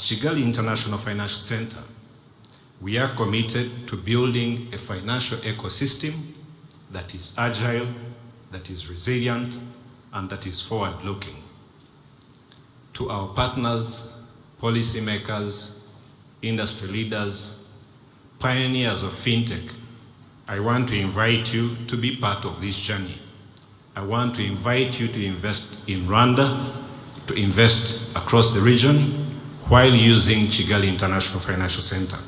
Kigali International Financial Center, we are committed to building a financial ecosystem that is agile, that is resilient, and that is forward-looking. To our partners, policymakers, industry leaders, pioneers of fintech, I want to invite you to be part of this journey. I want to invite you to invest in Rwanda, to invest across the region, while using Kigali International Financial Center.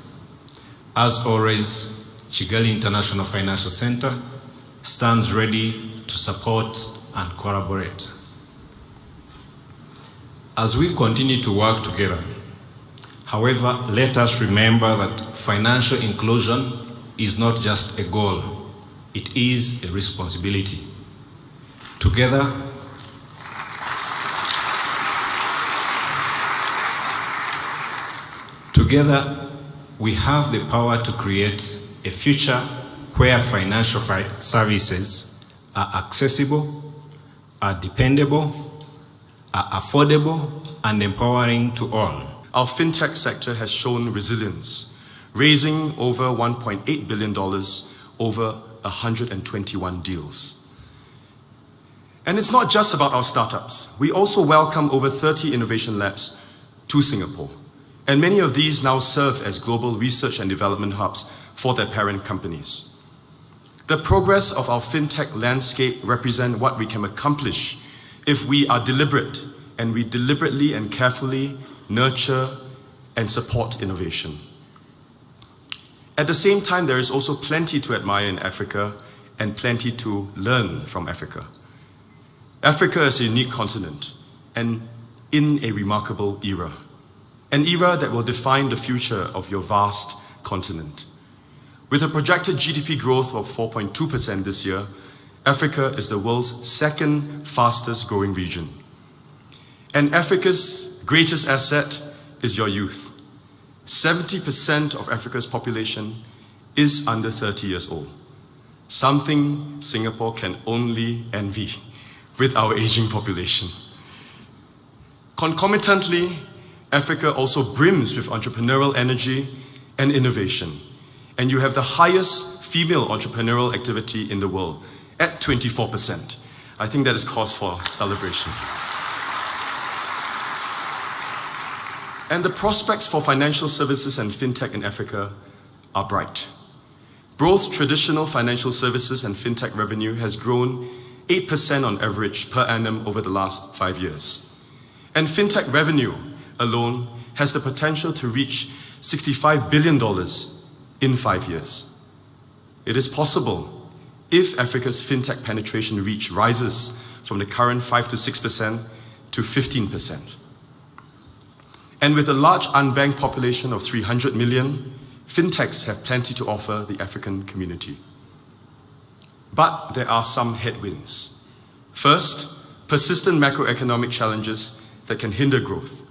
As always, Kigali International Financial Center stands ready to support and collaborate. As we continue to work together, however, let us remember that financial inclusion is not just a goal, it is a responsibility. Together, we have the power to create a future where financial services are accessible, are dependable, are affordable, and empowering to all. Our fintech sector has shown resilience, raising over $1.8 billion over 121 deals. And it's not just about our startups. We also welcome over 30 innovation labs to Singapore. And many of these now serve as global research and development hubs for their parent companies. The progress of our fintech landscape represents what we can accomplish if we are deliberate, and we deliberately and carefully nurture and support innovation. At the same time, there is also plenty to admire in Africa and plenty to learn from Africa. Africa is a unique continent and in a remarkable era. An era that will define the future of your vast continent. With a projected GDP growth of 4.2% this year, Africa is the world's second fastest growing region. And Africa's greatest asset is your youth. 70% of Africa's population is under 30 years old. Something Singapore can only envy with our aging population. Concomitantly, Africa also brims with entrepreneurial energy and innovation. And you have the highest female entrepreneurial activity in the world at 24%. I think that is cause for celebration. And the prospects for financial services and fintech in Africa are bright. Both traditional financial services and fintech revenue has grown 8% on average per annum over the last 5 years. And fintech revenue alone has the potential to reach $65 billion in 5 years. It is possible if Africa's fintech penetration reach rises from the current 5 to 6% to 15%. And with a large unbanked population of 300 million, fintechs have plenty to offer the African community. But there are some headwinds. First, persistent macroeconomic challenges that can hinder growth.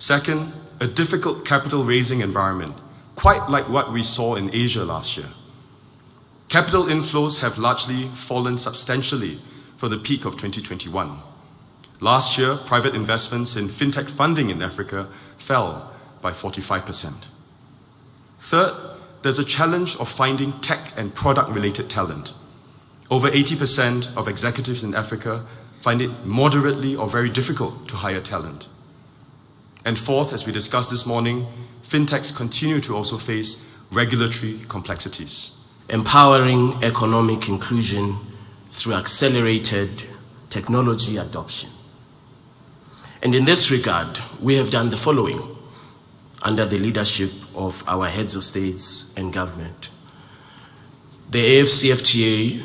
Second, a difficult capital raising environment, quite like what we saw in Asia last year. Capital inflows have largely fallen substantially from the peak of 2021. Last year, private investments in fintech funding in Africa fell by 45%. Third, there's a challenge of finding tech and product-related talent. Over 80% of executives in Africa find it moderately or very difficult to hire talent. And fourth, as we discussed this morning, fintechs continue to also face regulatory complexities. Empowering economic inclusion through accelerated technology adoption. And in this regard, we have done the following under the leadership of our heads of states and government. The AFCFTA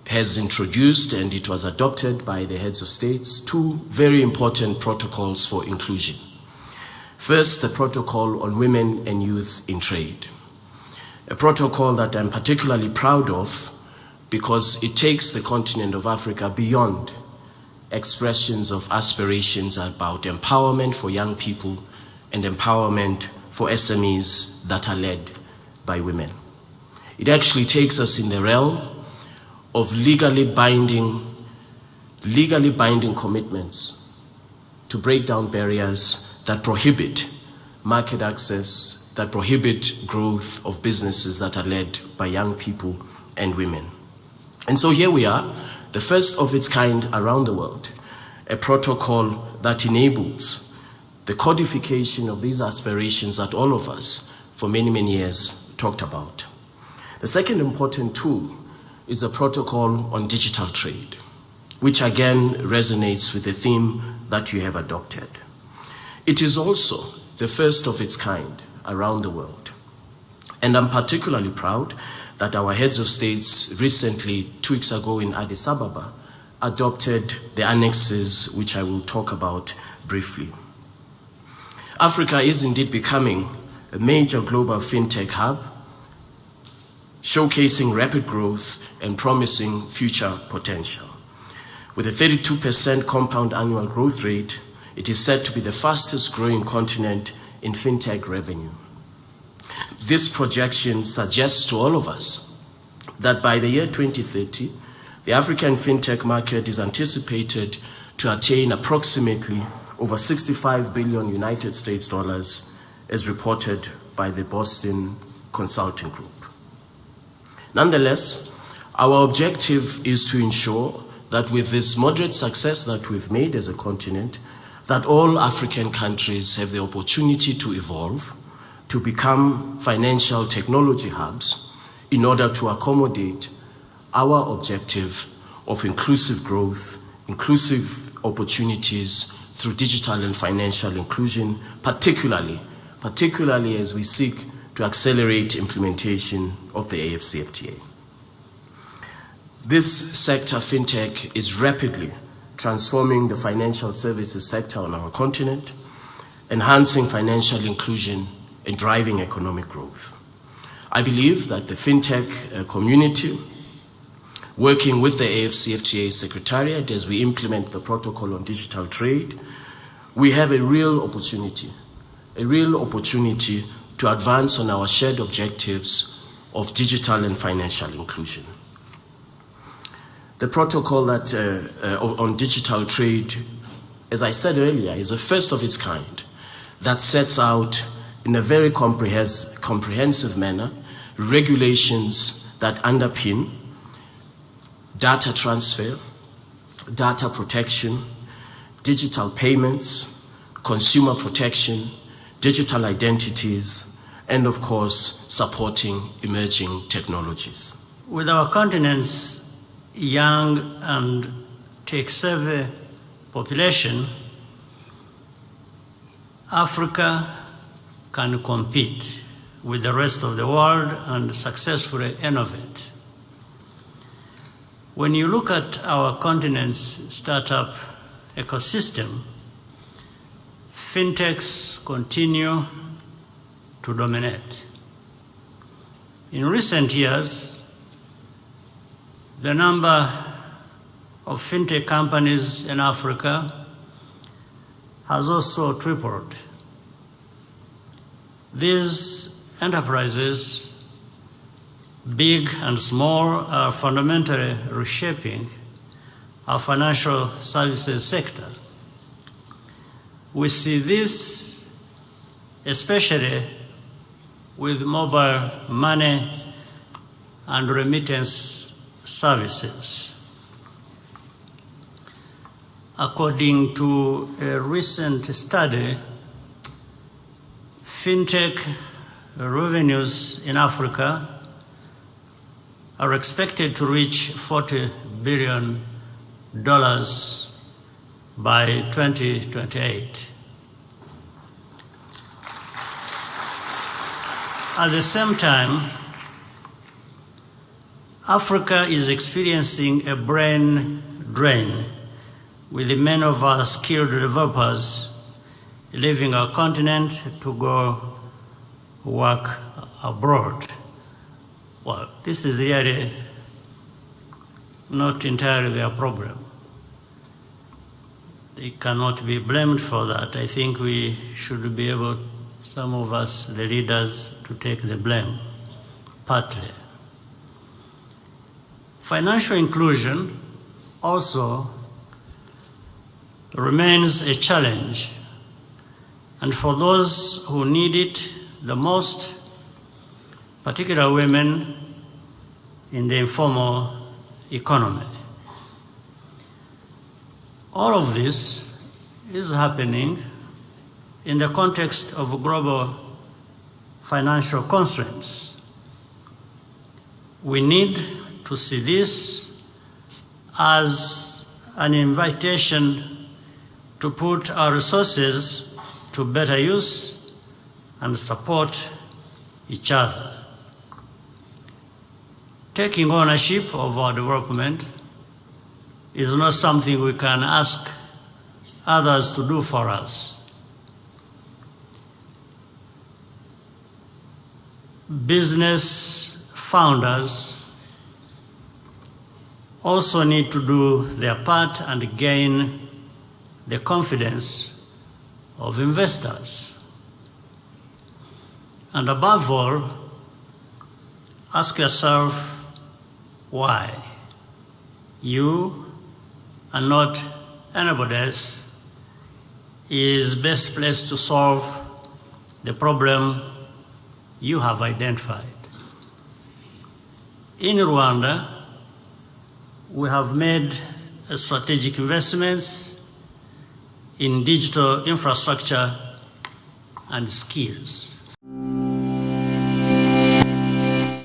has introduced, and it was adopted by the heads of states, 2 very important protocols for inclusion. First, the protocol on women and youth in trade. A protocol that I'm particularly proud of because it takes the continent of Africa beyond expressions of aspirations about empowerment for young people and empowerment for SMEs that are led by women. It actually takes us in the realm of legally binding commitments to break down barriers that prohibit market access, that prohibit growth of businesses that are led by young people and women. And so here we are, the first of its kind around the world, a protocol that enables the codification of these aspirations that all of us for many, many years talked about. The second important tool is a protocol on digital trade, which again resonates with the theme that you have adopted. It is also the first of its kind around the world. And I'm particularly proud that our heads of states recently, 2 weeks ago in Addis Ababa, adopted the annexes, which I will talk about briefly. Africa is indeed becoming a major global fintech hub, showcasing rapid growth and promising future potential. With a 32% compound annual growth rate, it is said to be the fastest growing continent in fintech revenue. This projection suggests to all of us that by the year 2030, the African fintech market is anticipated to attain approximately over 65 billion United States dollars, as reported by the Boston Consulting Group. Nonetheless, our objective is to ensure that with this moderate success that we've made as a continent, that all African countries have the opportunity to evolve, to become financial technology hubs in order to accommodate our objective of inclusive growth, inclusive opportunities through digital and financial inclusion, particularly as we seek to accelerate implementation of the AfCFTA. This sector, fintech, is rapidly transforming the financial services sector on our continent, enhancing financial inclusion and driving economic growth. I believe that the fintech community, working with the AfCFTA Secretariat as we implement the protocol on digital trade, we have a real opportunity to advance on our shared objectives of digital and financial inclusion. The protocol that, on digital trade, as I said earlier, is the first of its kind that sets out in a very comprehensive manner regulations that underpin data transfer, data protection, digital payments, consumer protection, digital identities, and of course, supporting emerging technologies. With our continent's young and tech-savvy population, Africa can compete with the rest of the world and successfully innovate. When you look at our continent's startup ecosystem, fintechs continue to dominate. In recent years, the number of fintech companies in Africa has also tripled. These enterprises, big and small, are fundamentally reshaping our financial services sector. We see this especially with mobile money and remittance services. According to a recent study, fintech revenues in Africa are expected to reach $40 billion by 2028. At the same time, Africa is experiencing a brain drain, with many of our skilled developers leaving our continent to go work abroad. Well, this is really not entirely their problem. They cannot be blamed for that. I think we should be able, some of us, the leaders, to take the blame, partly. Financial inclusion also remains a challenge and for those who need it the most, particularly women in the informal economy. All of this is happening in the context of global financial constraints. We need to see this as an invitation to put our resources to better use and support each other. Taking ownership of our development is not something we can ask others to do for us. Business founders also need to do their part and gain the confidence of investors. And above all, ask yourself why you and not anybody else is best placed to solve the problem you have identified. In Rwanda, we have made strategic investments in digital infrastructure and skills.